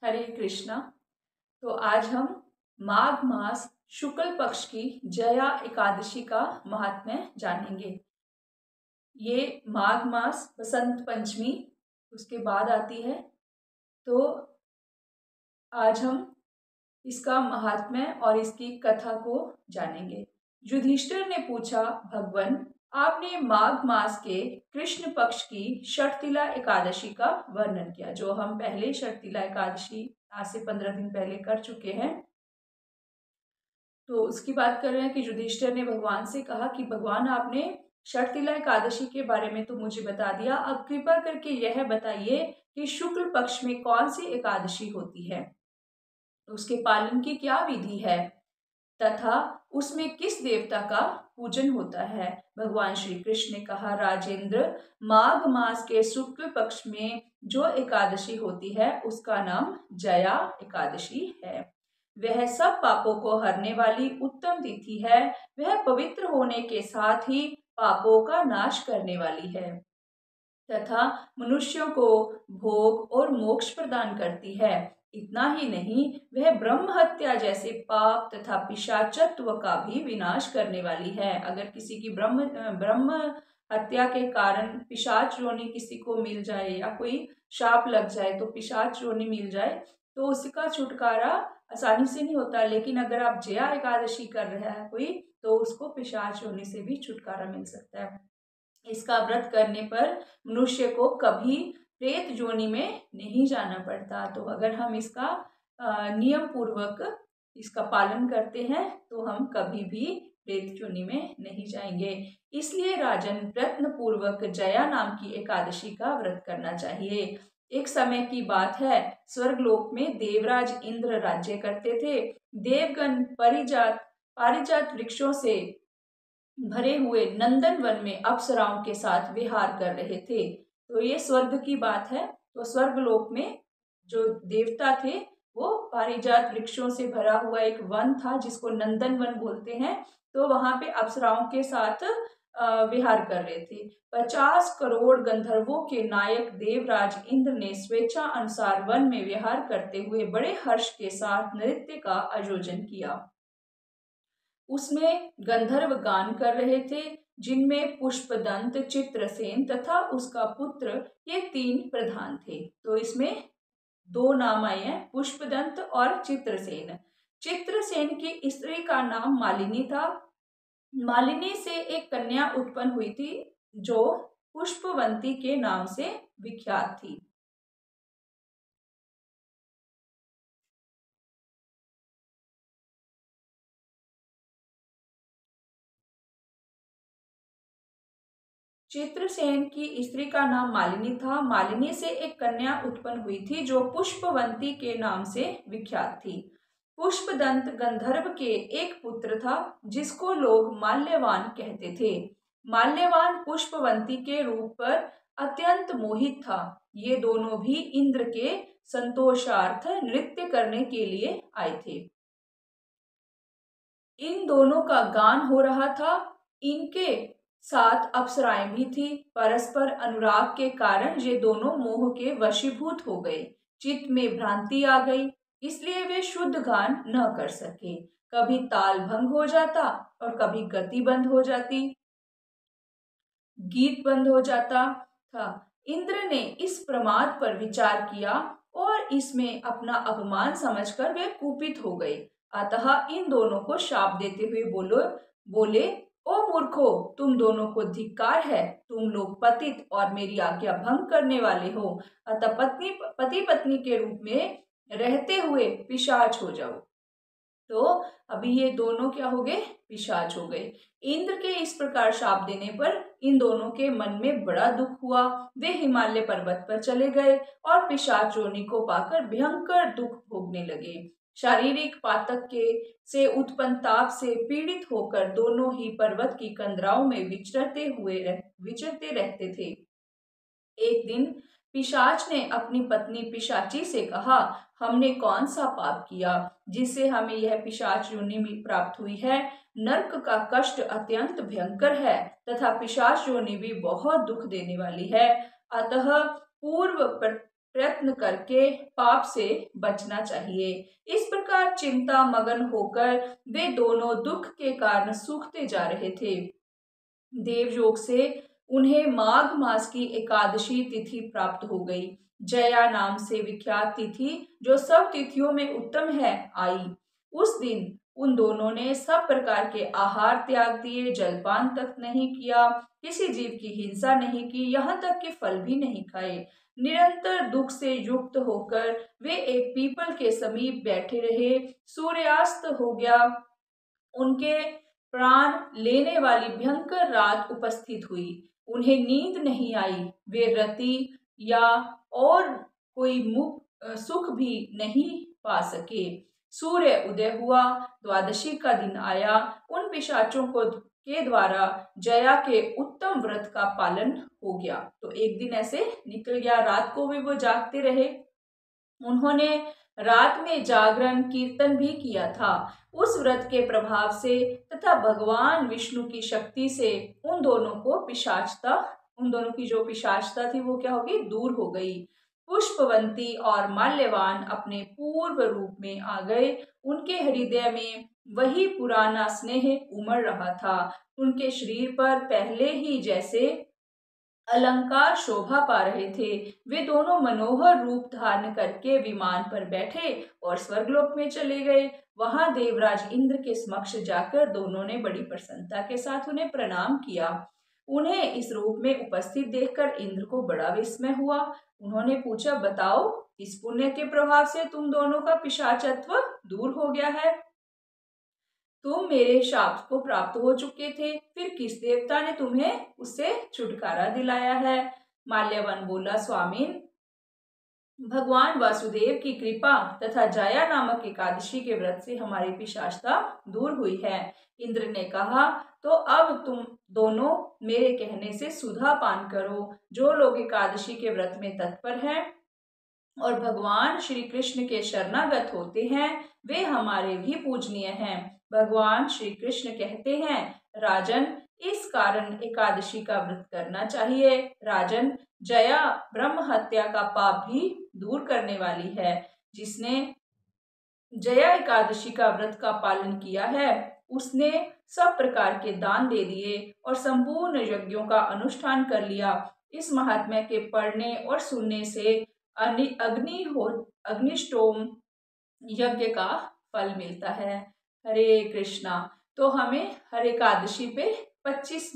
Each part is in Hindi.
हरे कृष्णा। तो आज हम माघ मास शुक्ल पक्ष की जया एकादशी का महात्म्य जानेंगे। ये माघ मास बसंत पंचमी उसके बाद आती है। तो आज हम इसका महात्म्य और इसकी कथा को जानेंगे। युधिष्ठिर ने पूछा, भगवन, आपने माघ मास के कृष्ण पक्ष की षटतिला एकादशी का वर्णन किया, जो हम पहले षटतिला एकादशी आज से 15 दिन पहले कर चुके हैं। तो उसकी बात कर रहे हैं कि युधिष्ठिर ने भगवान से कहा कि भगवान, आपने षटतिला एकादशी के बारे में तो मुझे बता दिया, अब कृपा करके यह बताइए कि शुक्ल पक्ष में कौन सी एकादशी होती है, उसके पालन की क्या विधि है तथा उसमें किस देवता का पूजन होता है। भगवान श्री कृष्ण ने कहा, राजेंद्र, माघ मास के शुक्ल पक्ष में जो एकादशी होती है उसका नाम जया एकादशी है। वह सब पापों को हरने वाली उत्तम तिथि है। वह पवित्र होने के साथ ही पापों का नाश करने वाली है तथा मनुष्यों को भोग और मोक्ष प्रदान करती है। इतना ही नहीं, वह ब्रह्म हत्या जैसे पाप तथा पिशाचत्व का भी विनाश करने वाली है। अगर किसी की ब्रह्म हत्या के कारण पिशाच योनि किसी को मिल जाए या कोई शाप लग जाए, तो पिशाच योनि मिल जाए, तो उसका छुटकारा आसानी से नहीं होता। लेकिन अगर आप जया एकादशी कर रहा है कोई, तो उसको पिशाच योनि से भी छुटकारा मिल सकता है। इसका व्रत करने पर मनुष्य को कभी प्रेत योनि में नहीं जाना पड़ता। तो अगर हम इसका नियम पूर्वक इसका पालन करते हैं तो हम कभी भी प्रेत योनि में नहीं जाएंगे। इसलिए राजन, प्रयत्न पूर्वक जया नाम की एकादशी का व्रत करना चाहिए। एक समय की बात है, स्वर्गलोक में देवराज इंद्र राज्य करते थे। देवगण पारिजात वृक्षों से भरे हुए नंदन वन में अप्सराओं के साथ विहार कर रहे थे। तो ये स्वर्ग की बात है। तो स्वर्गलोक में जो देवता थे वो पारिजात वृक्षों से भरा हुआ एक वन था जिसको नंदन वन बोलते हैं। तो वहां पे अप्सराओं के साथ विहार कर रहे थे। 50 करोड़ गंधर्वों के नायक देवराज इंद्र ने स्वेच्छा अनुसार वन में विहार करते हुए बड़े हर्ष के साथ नृत्य का आयोजन किया। उसमें गंधर्व गान कर रहे थे, जिनमें पुष्पदंत, चित्रसेन तथा उसका पुत्र, ये 3 प्रधान थे। तो इसमें 2 नाम आए हैं, पुष्पदंत और चित्रसेन। चित्रसेन की स्त्री का नाम मालिनी था। मालिनी से एक कन्या उत्पन्न हुई थी जो पुष्पवंती के नाम से विख्यात थी। चित्रसेन की स्त्री का नाम मालिनी था। मालिनी से एक कन्या उत्पन्न हुई थी जो पुष्पवंती के नाम से विख्यात थी। पुष्पदंत गंधर्व के एक पुत्र था जिसको लोग माल्यवान कहते थे। माल्यवान पुष्पवंती के रूप पर अत्यंत मोहित था। ये दोनों भी इंद्र के संतोषार्थ नृत्य करने के लिए आए थे। इन दोनों का गान हो रहा था। इनके साथ अप्सराएं भी थी। परस्पर अनुराग के कारण ये दोनों मोह के वशीभूत हो गए। चित्त में भ्रांति आ गई, इसलिए वे शुद्ध गान न कर सके। कभी ताल भंग हो जाता और कभी गति बंद हो जाती, गीत बंद हो जाता था। इंद्र ने इस प्रमाद पर विचार किया और इसमें अपना अपमान समझकर वे कुपित हो गए। अतः इन दोनों को शाप देते हुए बोले, ओ मूर्खो, तुम दोनों को धिक्कार है। तुम लोग पतित और मेरी आज्ञा भंग करने वाले हो। अतः पति पत्नी के रूप में रहते हुए पिशाच हो जाओ। तो अभी ये दोनों क्या हो गए? पिशाच हो गए। इंद्र के इस प्रकार शाप देने पर इन दोनों के मन में बड़ा दुख हुआ। वे हिमालय पर्वत पर चले गए और पिशाच योनि को पाकर भयंकर दुख भोगने लगे। शारीरिक पातक के से उत्पन्न ताप से पीड़ित होकर दोनों ही पर्वत की कंदराओं में विचरते रहते थे। एक दिन पिशाच ने अपनी पत्नी पिशाची से कहा, हमने कौन सा पाप किया जिससे हमें यह पिशाच योनि प्राप्त हुई है? नरक का कष्ट अत्यंत भयंकर है तथा पिशाच योनि भी बहुत दुख देने वाली है। अतः प्रयत्न करके पाप से बचना चाहिए। इस प्रकार चिंता मगन होकर वे दोनों दुख के कारण सूखते जा रहे थे। देवयोग से उन्हें माघ मास की एकादशी तिथि प्राप्त हो गई। जया नाम से विख्यात तिथि, जो सब तिथियों में उत्तम है, आई। उस दिन उन दोनों ने सब प्रकार के आहार त्याग दिए, जलपान तक नहीं किया, किसी जीव की हिंसा नहीं की, यहाँ तक कि फल भी नहीं खाए। निरंतर दुख से युक्त होकर वे एक पीपल के समीप बैठे रहे। सूर्यास्त हो गया। उनके प्राण लेने वाली भयंकर रात उपस्थित हुई। उन्हें नींद नहीं आई। वे रति या और कोई सुख भी नहीं पा सके। सूर्य उदय हुआ, द्वादशी का दिन आया। उन पिशाचों को के द्वारा जया के उत्तम व्रत का पालन हो गया। तो एक दिन ऐसे निकल गया, रात को भी वो जागते रहे। उन्होंने रात में जागरण कीर्तन भी किया था। उस व्रत के प्रभाव से तथा भगवान विष्णु की शक्ति से उन दोनों की जो पिशाचता थी वो क्या होगी, दूर हो गई। पुष्पवंती और माल्यवान अपने पूर्व रूप में आ गए। उनके हृदय में वही पुराना स्नेह उमड़ रहा था। उनके शरीर पर पहले ही जैसे अलंकार शोभा पा रहे थे। वे दोनों मनोहर रूप धारण करके विमान पर बैठे और स्वर्गलोक में चले गए। वहां देवराज इंद्र के समक्ष जाकर दोनों ने बड़ी प्रसन्नता के साथ उन्हें प्रणाम किया। उन्हें इस रूप में उपस्थित देखकर इंद्र को बड़ा विस्मय हुआ। उन्होंने पूछा, बताओ, इस पुण्य के प्रभाव से तुम दोनों का पिशाचत्व दूर हो गया है? तुम मेरे शाप को प्राप्त हो चुके थे, फिर किस देवता ने तुम्हें उससे छुटकारा दिलाया है? माल्यवान बोला, स्वामीन, भगवान वासुदेव की कृपा तथा जया नामक एकादशी के व्रत से हमारी पिशाचता दूर हुई है। इंद्र ने कहा, तो अब तुम दोनों मेरे कहने से सुधा पान करो। जो लोग एकादशी के व्रत में तत्पर हैं और भगवान श्री कृष्ण के शरणागत होते हैं, वे हमारे भी पूजनीय हैं। भगवान श्री कृष्ण कहते हैं, राजन, इस कारण एकादशी का व्रत करना चाहिए। राजन, जया ब्रह्म हत्या का पाप भी दूर करने वाली है। जिसने जया एकादशी का व्रत का पालन किया है, उसने सब प्रकार के दान दे दिए और संपूर्ण यज्ञों का अनुष्ठान कर लिया। इस महात्म्य के पढ़ने और सुनने से अग्निष्टोम यज्ञ का फल मिलता है। हरे कृष्णा। तो हमें हर एकादशी पे 25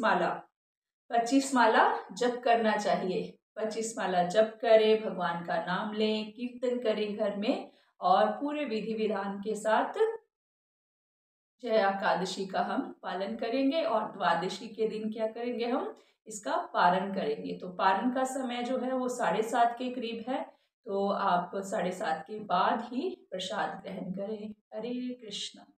माला जप करना चाहिए। 25 माला जप करें, भगवान का नाम लें, कीर्तन करें घर में और पूरे विधि विधान के साथ जया एकादशी का हम पालन करेंगे। और द्वादशी के दिन क्या करेंगे, हम इसका पारण करेंगे। तो पारण का समय जो है वो 7:30 के करीब है। तो आप 7:30 के बाद ही प्रसाद ग्रहण करें। हरे कृष्णा।